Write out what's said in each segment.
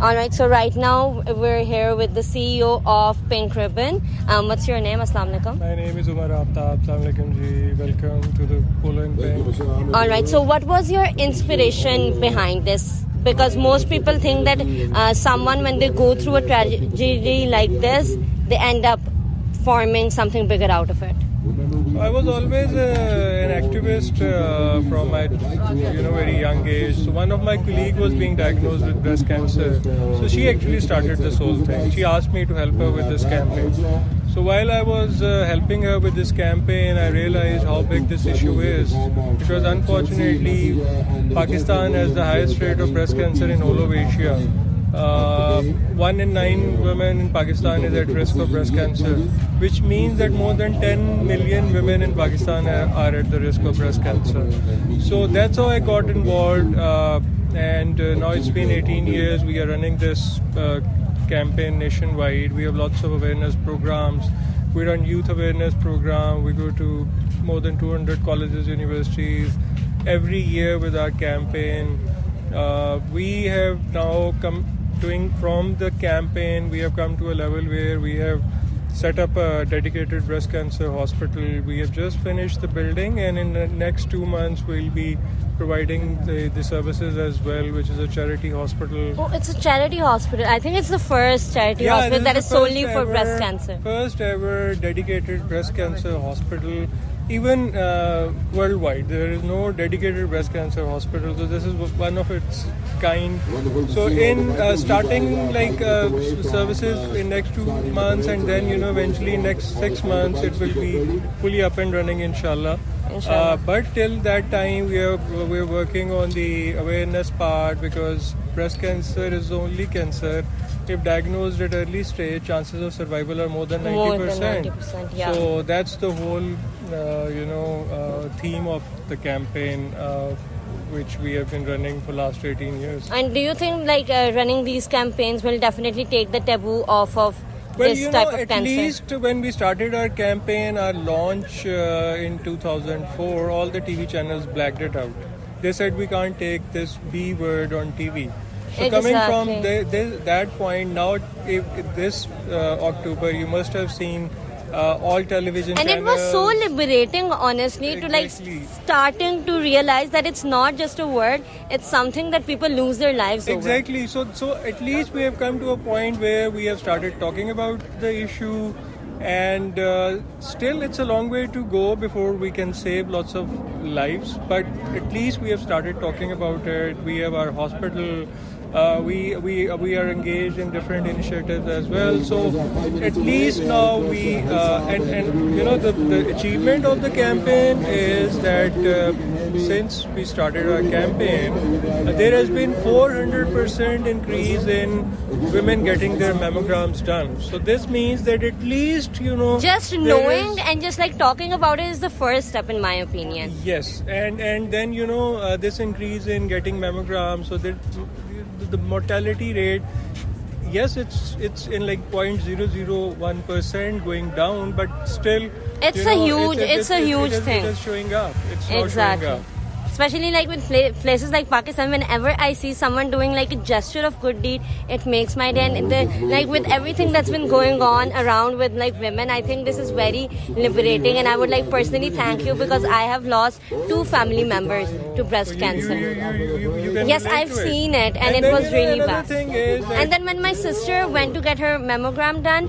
All right, so right now we're here with the CEO of Pink Ribbon. What's your name? Assalamu alaikum. My name is Umar Aftab. Assalamu alaikum ji. Welcome to the Polo and Pink. All right, so what was your inspiration behind this? Because most people think that someone, when they go through a tragedy like this, they end up forming something bigger out of it. I was always an activist from my very young age. So one of my colleagues was being diagnosed with breast cancer. So she actually started this whole thing. She asked me to help her with this campaign. So while I was helping her with this campaign, I realized how big this issue is. Because unfortunately, Pakistan has the highest rate of breast cancer in all of Asia. 1 in 9 women in Pakistan is at risk of breast cancer, which means that more than 10 million women in Pakistan are at the risk of breast cancer. So that's how I got involved, and now it's been 18 years. We are running this campaign nationwide. We have lots of awareness programs. We run youth awareness program. We go to more than 200 colleges, universities every year with our campaign. We have now doing from the campaign, we have come to a level where we have set up a dedicated breast cancer hospital. We have just finished the building, and in the next 2 months we'll be providing the services as well, which is a charity hospital. Oh, it's a charity hospital. I think it's the first charity hospital that is solely for breast cancer. First ever dedicated breast cancer hospital. Even worldwide, there is no dedicated breast cancer hospital, so this is one of its kind. So in starting services in next 2 months, and then eventually next 6 months it will be fully up and running, inshallah. But till that time we're working on the awareness part, because breast cancer is the only cancer, if diagnosed at early stage, chances of survival are more than 90%. More than 90%, yeah. So that's the whole theme of the campaign, which we have been running for last 18 years. And do you think running these campaigns will definitely take the taboo off of this type of at cancer? least when we started our campaign, our launch in 2004, all the TV channels blacked it out. They said we can't take this B word on TV. So coming from that point, now if this October, you must have seen all television and channels. It was so liberating, honestly, Exactly. to starting to realize that it's not just a word, it's something that people lose their lives over. Exactly. So at least we have come to a point where we have started talking about the issue, and still it's a long way to go before we can save lots of lives, but at least we have started talking about it. We have our hospital. We are engaged in different initiatives as well. So at least now we the achievement of the campaign is that since we started our campaign, there has been 400% increase in women getting their mammograms done. So this means that at least just knowing and just talking about it is the first step, in my opinion. Yes, and then this increase in getting mammograms, so that the mortality rate, yes, it's in 0.001% going down, but still it's a huge thing. It is showing up. It's exactly. not showing up. Especially with places like Pakistan, whenever I see someone doing a gesture of good deed, it makes my day. And with everything that's been going on around with women, I think this is very liberating. And I would personally thank you, because I have lost 2 family members to breast cancer. Yes, I've seen it, and it was really bad. And then when my sister went to get her mammogram done,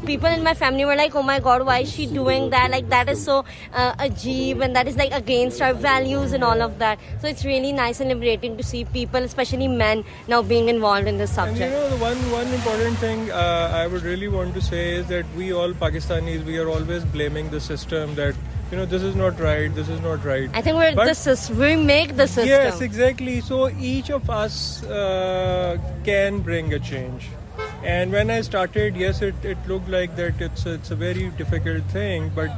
people in my family were like, "Oh my God, why is she doing that? That is so ajeeb, and that is against our values and all of that." So it's really nice and liberating to see people, especially men, now being involved in this subject. And the one important thing I would really want to say is that we all Pakistanis, we are always blaming the system that this is not right, this is not right. I think we make the system. Yes, exactly. So each of us can bring a change. And when I started, yes, it looked like that it's a very difficult thing, but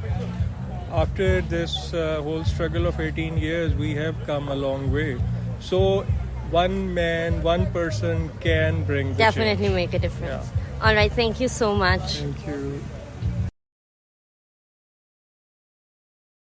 after this whole struggle of 18 years, we have come a long way. So one man, one person can bring the definitely change. Make a difference. Yeah. All right, thank you so much. Thank you.